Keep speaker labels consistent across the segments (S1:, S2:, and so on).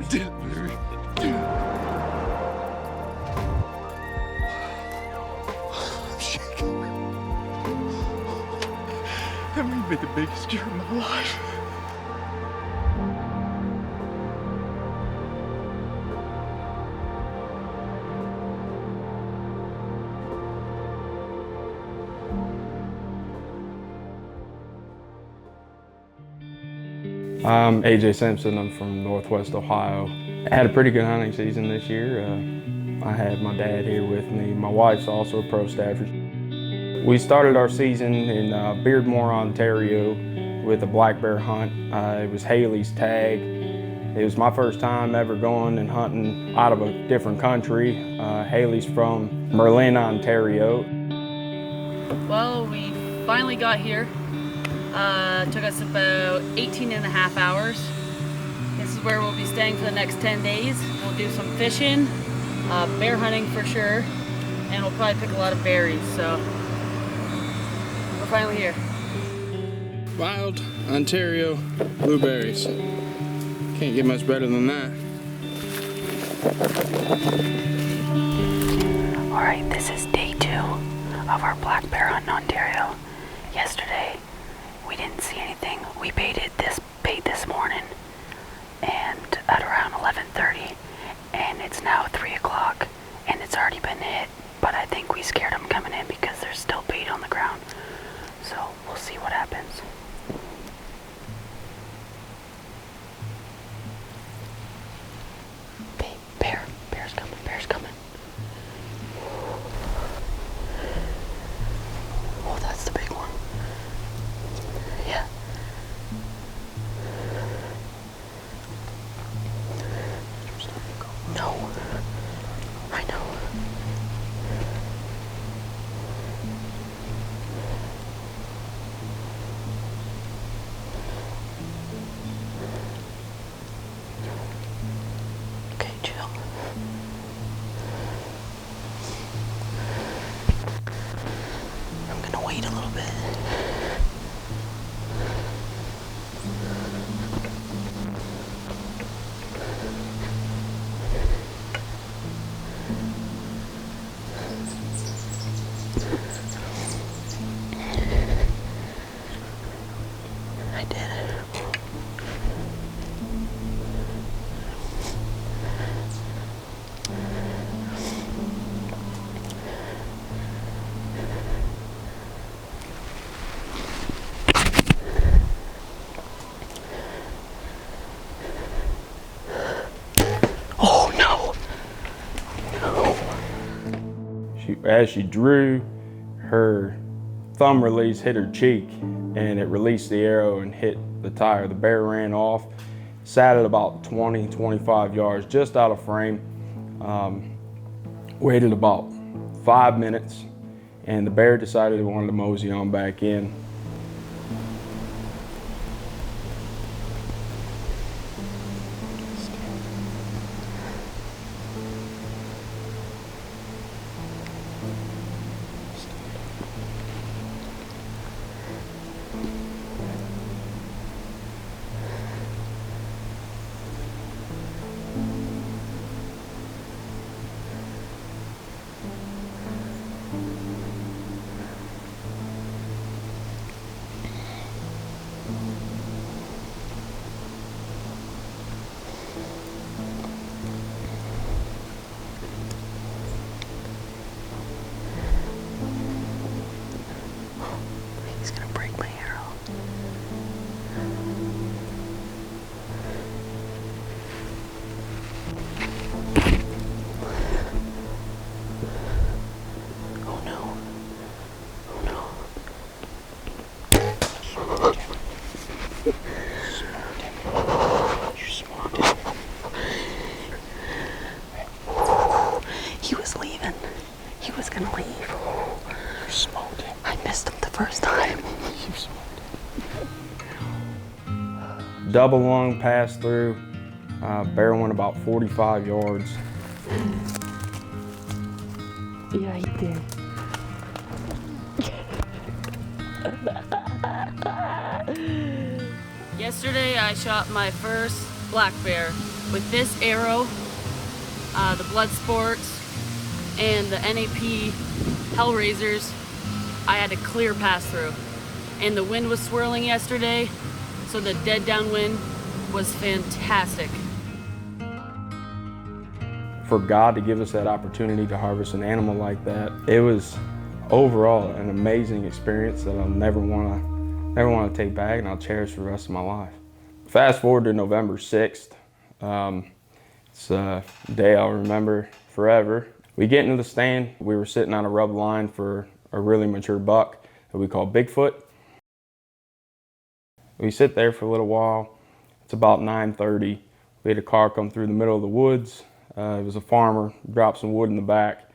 S1: shaking. That may be the biggest deer of my life.
S2: I'm AJ Simpson. I'm from Northwest Ohio. I had a pretty good hunting season this year. I had my dad here with me. My wife's also a pro staffer. We started our season in Beardmore, Ontario with a black bear hunt. It was Haley's tag. It was my first time ever going and hunting out of a different country. Haley's from Merlin, Ontario.
S3: Well, we finally got here. It took us about 18.5 hours. This is where we'll be staying for the next 10 days. We'll do some fishing, bear hunting for sure, and we'll probably pick a lot of berries, so we're finally here.
S2: Wild Ontario blueberries. Can't get much better than that.
S4: All right, this is day 2 of our black bear hunt in Ontario. Yesterday, we didn't see anything. We baited this bait this morning and at around 11:30, and it's now 3 o'clock and it's already been hit, but I think we scared them coming in because there's still bait on the ground. So we'll see what happens. Babe, bear's coming. Oh, that's the big one. Yeah. No. I know. Okay, chill. I'm gonna wait a little bit. I did it. Oh no!
S2: As she drew, her thumb release hit her cheek and it released the arrow and hit the tire. The bear ran off, sat at about 20-25 yards, just out of frame. Waited about 5 minutes and the bear decided he wanted to mosey on back in.
S4: He's gonna break my arrow. Oh no. Oh no. You smoked him. He was leaving. He was gonna leave. You smoked him. I missed him the first time. You smoked him.
S2: Double lung pass through. Bear went about 45 yards.
S4: Yeah, he did.
S3: Yesterday I shot my first black bear. With this arrow, the blood sports, and the NAP Hellraisers, I had a clear pass through. And the wind was swirling yesterday, so the dead downwind was fantastic.
S2: For God to give us that opportunity to harvest an animal like that, it was overall an amazing experience that I'll never want to take back, and I'll cherish for the rest of my life. Fast forward to November 6th. It's a day I'll remember forever. We get into the stand. We were sitting on a rub line for a really mature buck that we call Bigfoot. We sit there for a little while. It's about 9:30. We had a car come through the middle of the woods. It was a farmer, dropped some wood in the back,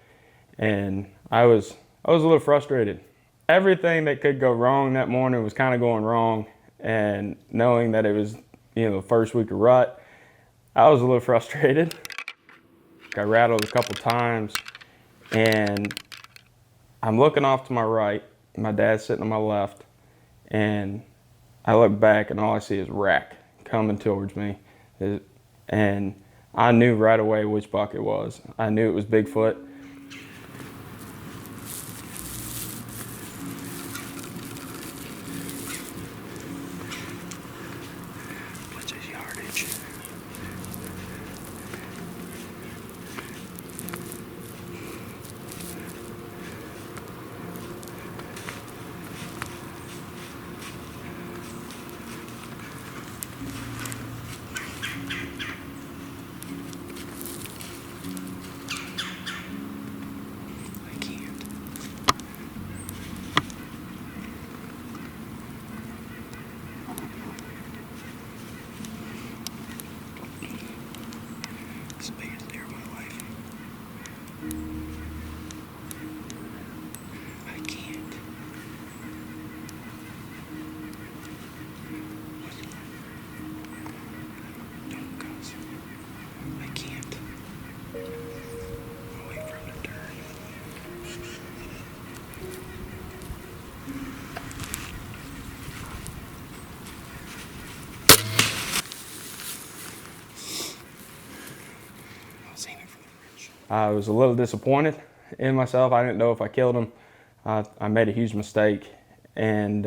S2: and I was a little frustrated. Everything that could go wrong that morning was kind of going wrong, and knowing that it was, the first week of rut, I was a little frustrated. I rattled a couple times, and I'm looking off to my right. My dad's sitting on my left, and I look back, and all I see is rack coming towards me. And I knew right away which buck it was. I knew it was Bigfoot.
S5: What's his yardage? It's the biggest deer of my life. I can't. Don't cuss. I can't. I'll wait for him to turn.
S2: I was a little disappointed in myself. I didn't know if I killed him. I made a huge mistake, and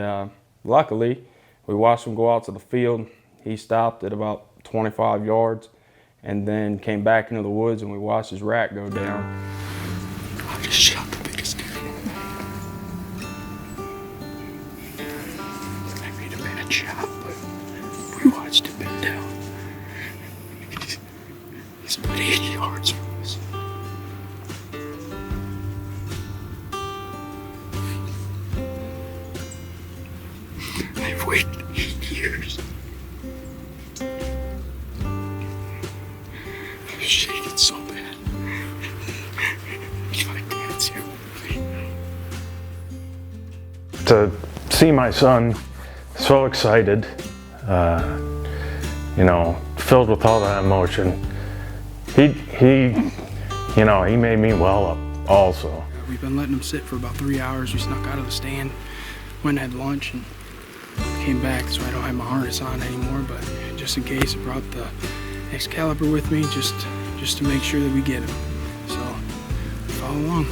S2: luckily we watched him go out to the field. He stopped at about 25 yards and then came back into the woods, and we watched his rack go down.
S5: I just shot the biggest deer. I made a bad shot, but we watched him bend down. He's about 8 yards from us. I've waited 8 years. I'm shaking so bad. My dad's here with me.
S6: To see my son so excited, filled with all that emotion, he made me well up also.
S7: We've been letting him sit for about 3 hours. We snuck out of the stand, went and had lunch, and came back, so I don't have my harness on anymore, but just in case, I brought the Excalibur with me just to make sure that we get him. So follow along.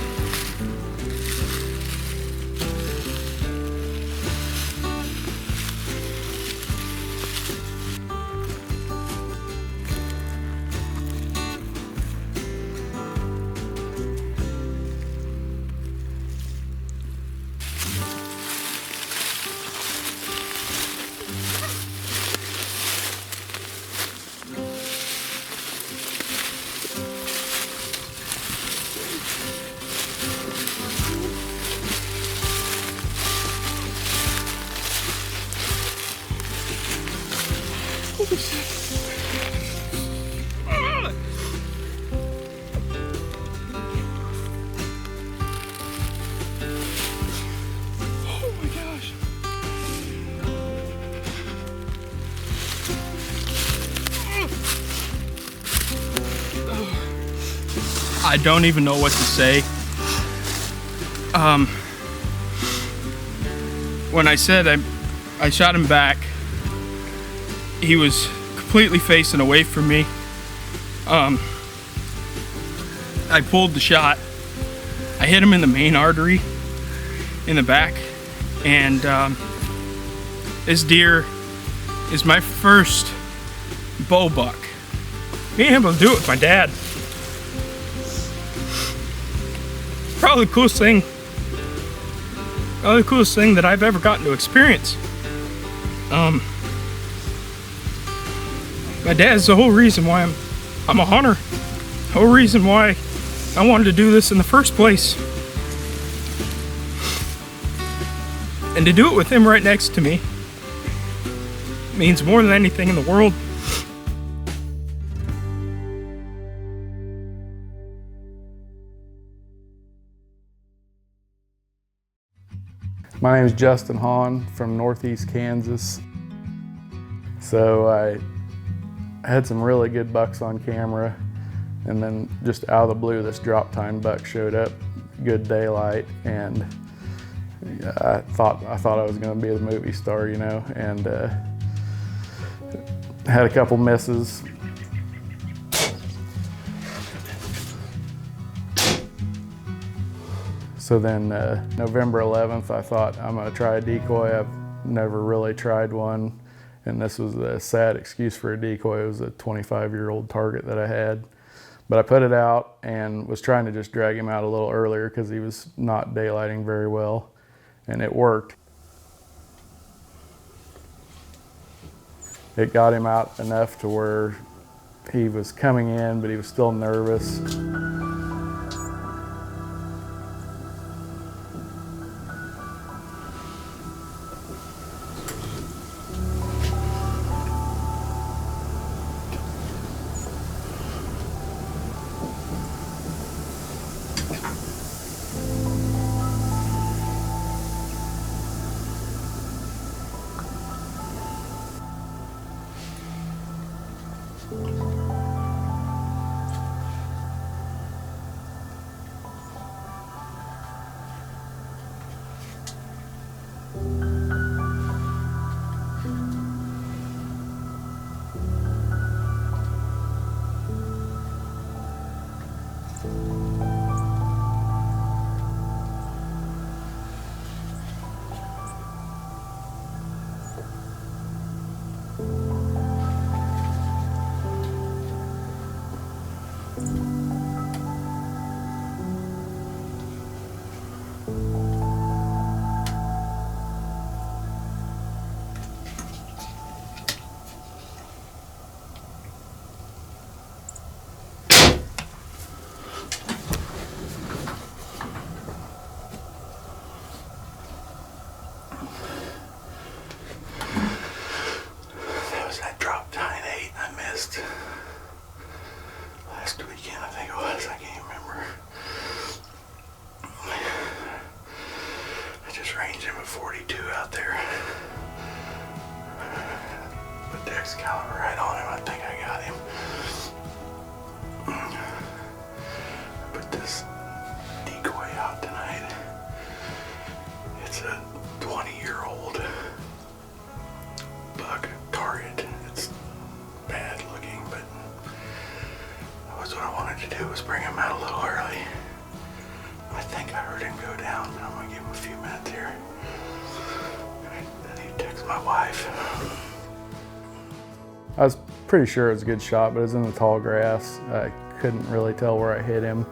S7: Oh my gosh. I don't even know what to say. When I said I shot him back, he was completely facing away from me. I pulled the shot. I hit him in the main artery in the back, and this deer is my first bow buck. Being able to do it with my dad. Probably the coolest thing that I've ever gotten to experience. My dad's the whole reason why I'm a hunter. The whole reason why I wanted to do this in the first place. And to do it with him right next to me means more than anything in the world.
S2: My name is Justin Hahn from Northeast Kansas. So I had some really good bucks on camera, and then just out of the blue this drop tine buck showed up, good daylight, and I thought I was going to be the movie star, you know, and had a couple misses. So then November 11th, I thought I'm going to try a decoy. I've never really tried one, and this was a sad excuse for a decoy. It was a 25-year-old target that I had. But I put it out and was trying to just drag him out a little earlier because he was not daylighting very well, and it worked. It got him out enough to where he was coming in, but he was still nervous.
S1: Last weekend, I think it was. I can't remember. I just ranged him at 42 out there. Put the Excalibur right on him. I think I got him. I put this decoy out tonight. It's a 20-year-old buck target. It's bad looking, but that was what I wanted to do, was bring him out a little early. I think I heard him go down, but I'm gonna give him a few minutes here. I need to text my wife.
S2: I was pretty sure it was a good shot, but it was in the tall grass. I couldn't really tell where I hit him.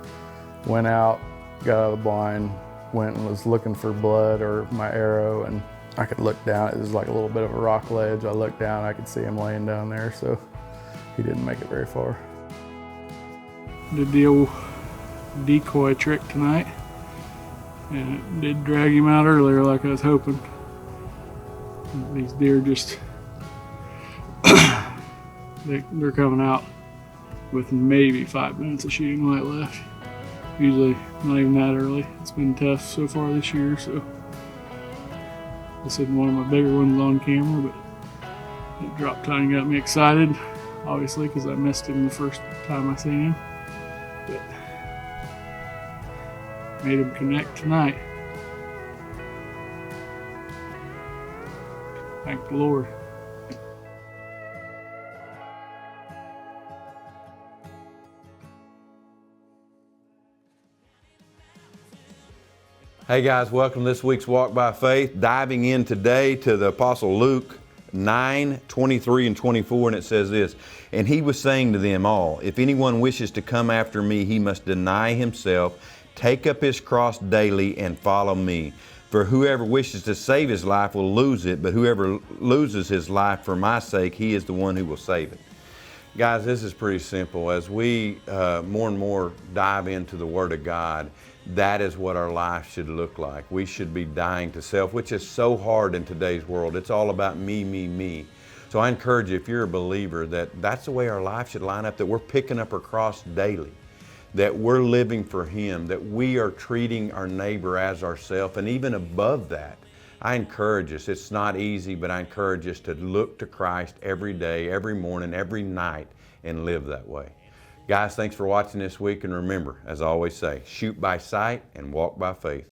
S2: Went out, got out of the blind, went and was looking for blood or my arrow, and I could look down. It was like a little bit of a rock ledge. I looked down, I could see him laying down there, so he didn't make it very far.
S7: Did the old decoy trick tonight, and it did drag him out earlier like I was hoping. These deer just they're coming out with maybe 5 minutes of shooting light left. Usually not even that early. It's been tough so far this year, so this isn't one of my bigger ones on camera, but that drop tine got me excited, obviously, because I missed him the first time I seen him. But made him connect tonight. Thank the Lord.
S8: Hey guys, welcome to this week's Walk by Faith. Diving in today to the Apostle Luke 9:23 and 24, and it says this, "And he was saying to them all, if anyone wishes to come after me, he must deny himself, take up his cross daily, and follow me. For whoever wishes to save his life will lose it, but whoever loses his life for my sake, he is the one who will save it." Guys, this is pretty simple. As we more and more dive into the Word of God, that is what our life should look like. We should be dying to self, which is so hard in today's world. It's all about me, me, me. So I encourage you, if you're a believer, that's the way our life should line up, that we're picking up our cross daily, that we're living for Him, that we are treating our neighbor as ourselves, and even above that, I encourage us, it's not easy, but I encourage us to look to Christ every day, every morning, every night, and live that way. Guys, thanks for watching this week, and remember, as I always say, shoot by sight and walk by faith.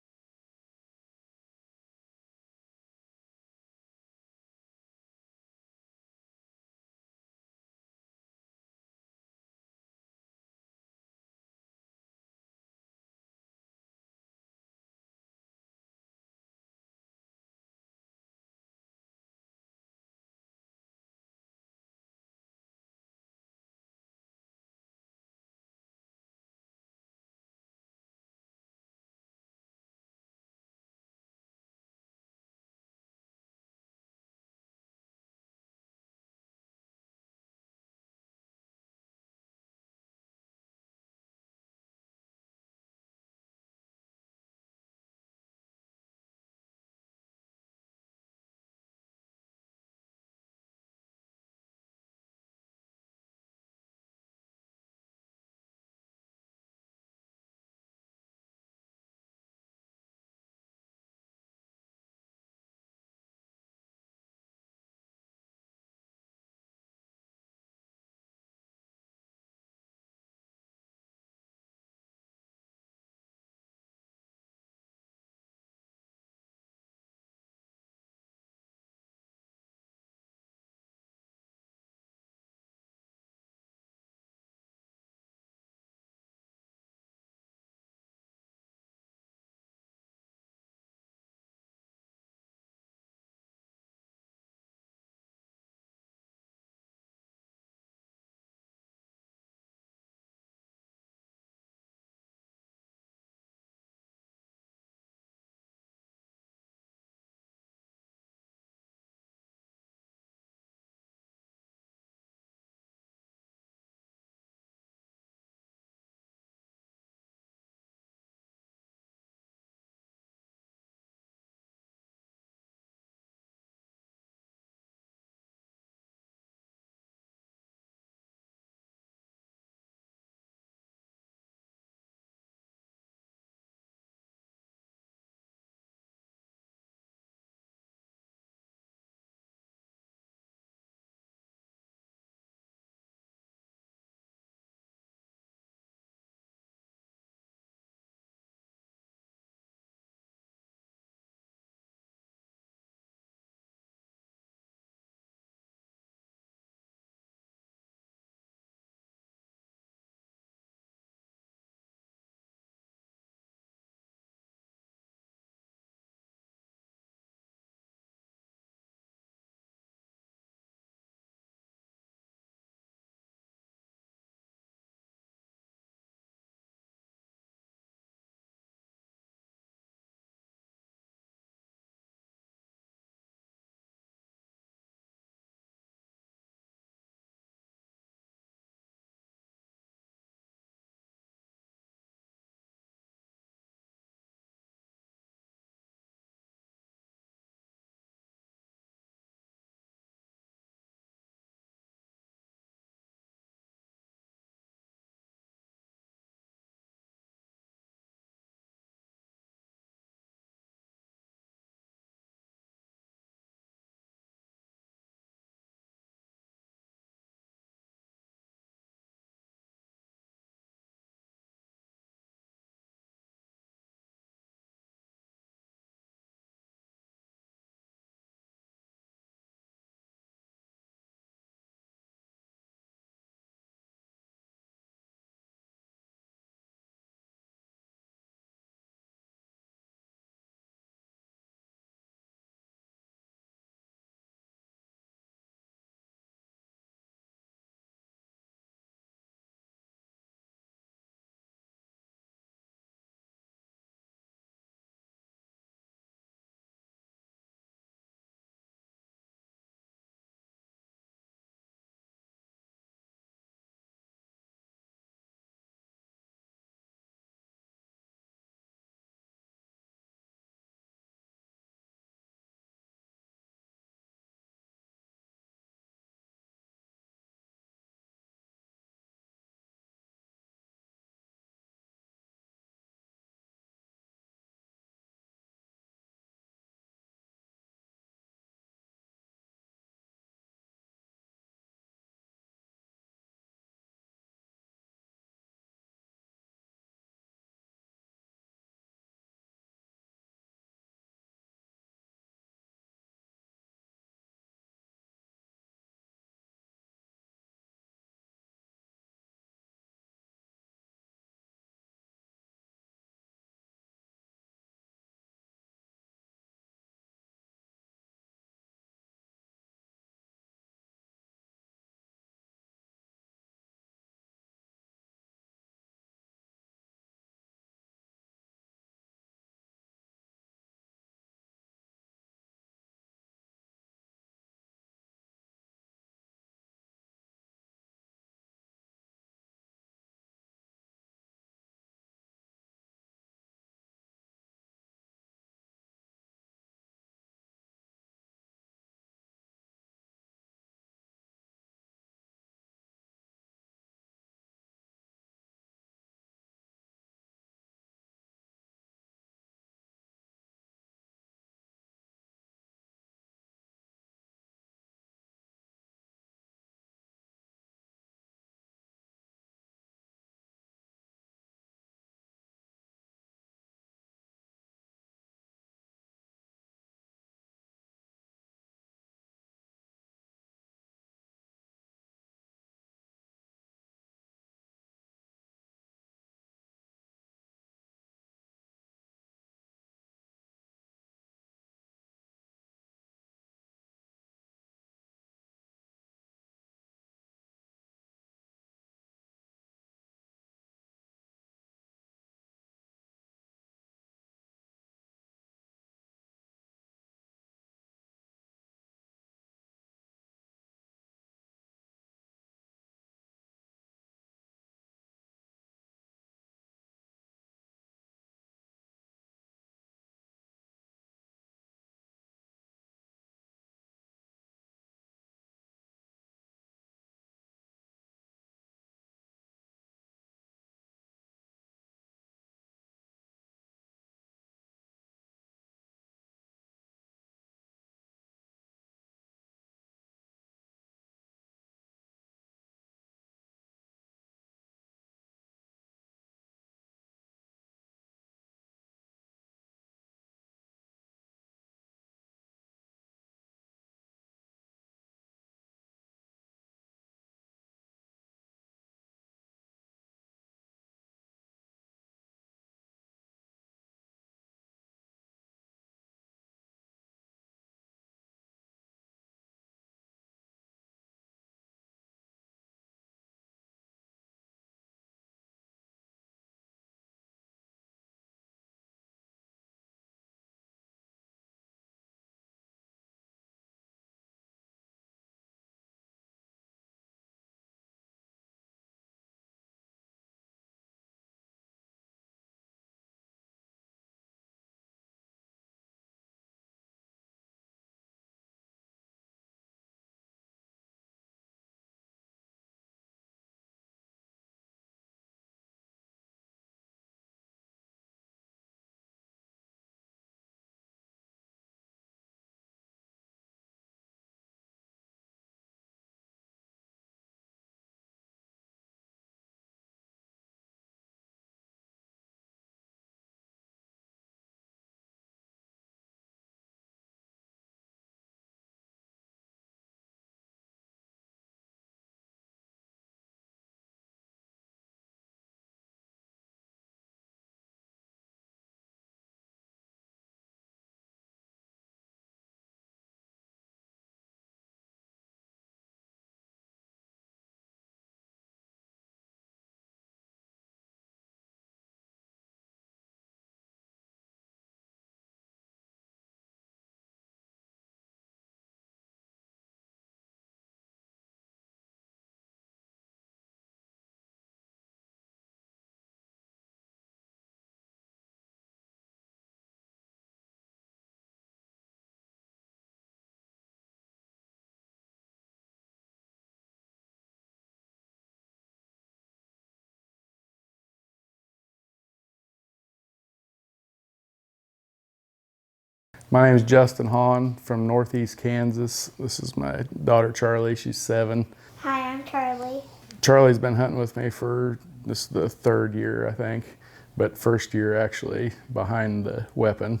S2: My name is Justin Hahn from Northeast Kansas. This is my daughter Charlie, she's 7.
S9: Hi, I'm Charlie.
S2: Charlie's been hunting with me for this is the 3rd year, I think, but first year actually behind the weapon.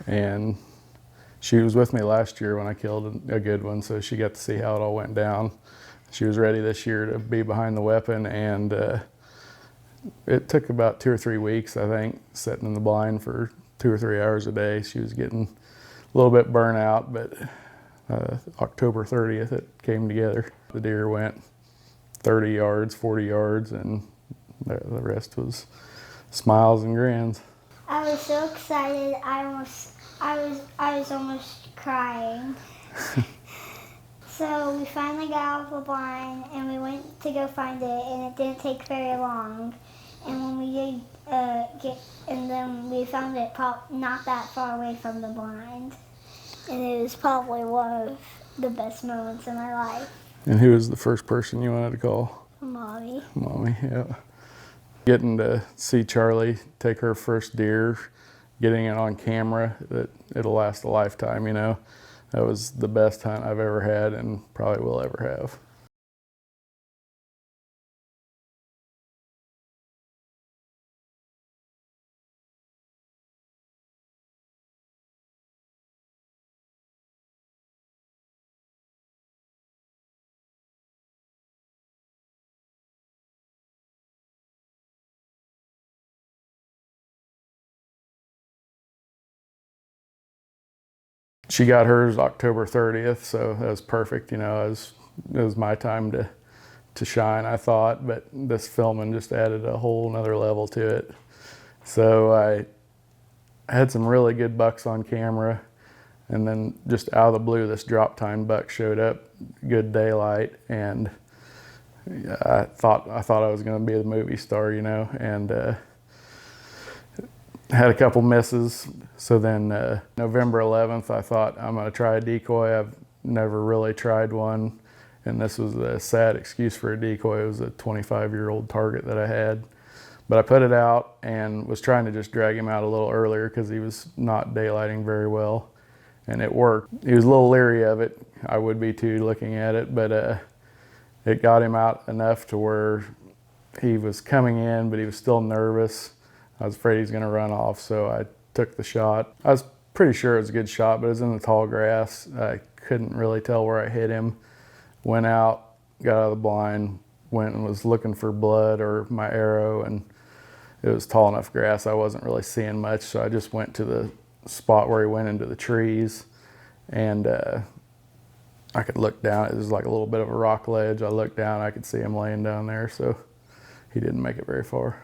S2: And she was with me last year when I killed a good one, so she got to see how it all went down. She was ready this year to be behind the weapon, and it took about 2 or 3 weeks, I think, sitting in the blind for 2 or 3 hours a day. She was getting a little bit burnt out, but October 30th it came together. The deer went 30 yards, 40 yards, and the rest was smiles and grins.
S9: I was so excited, I was almost crying. So we finally got out of the blind and we went to go find it, and it didn't take very long. And when we did and then we found it not that far away from the blind. And it was probably one of the best moments in my life.
S2: And who was the first person you wanted to call?
S9: Mommy.
S2: Mommy, yeah. Getting to see Charlie take her first deer, getting it on camera, it'll last a lifetime, you know. That was the best hunt I've ever had and probably will ever have. She got hers October 30th, so that was perfect. You know, it was my time to shine, I thought, but this filming just added a whole nother level to it. So I had some really good bucks on camera, and then just out of the blue, this drop tine buck showed up, good daylight, and I thought I was going to be the movie star, you know, and had a couple misses. So then November 11th, I thought I'm going to try a decoy. I've never really tried one, and this was a sad excuse for a decoy. It was a 25-year-old target that I had. But I put it out and was trying to just drag him out a little earlier because he was not daylighting very well, and it worked. He was a little leery of it. I would be too, looking at it, but it got him out enough to where he was coming in, but he was still nervous. I was afraid he was going to run off, so I took the shot. I was pretty sure it was a good shot, but it was in the tall grass. I couldn't really tell where I hit him. Went out, got out of the blind, went and was looking for blood or my arrow, and it was tall enough grass I wasn't really seeing much, so I just went to the spot where he went into the trees, and I could look down. It was like a little bit of a rock ledge. I looked down, I could see him laying down there, so he didn't make it very far.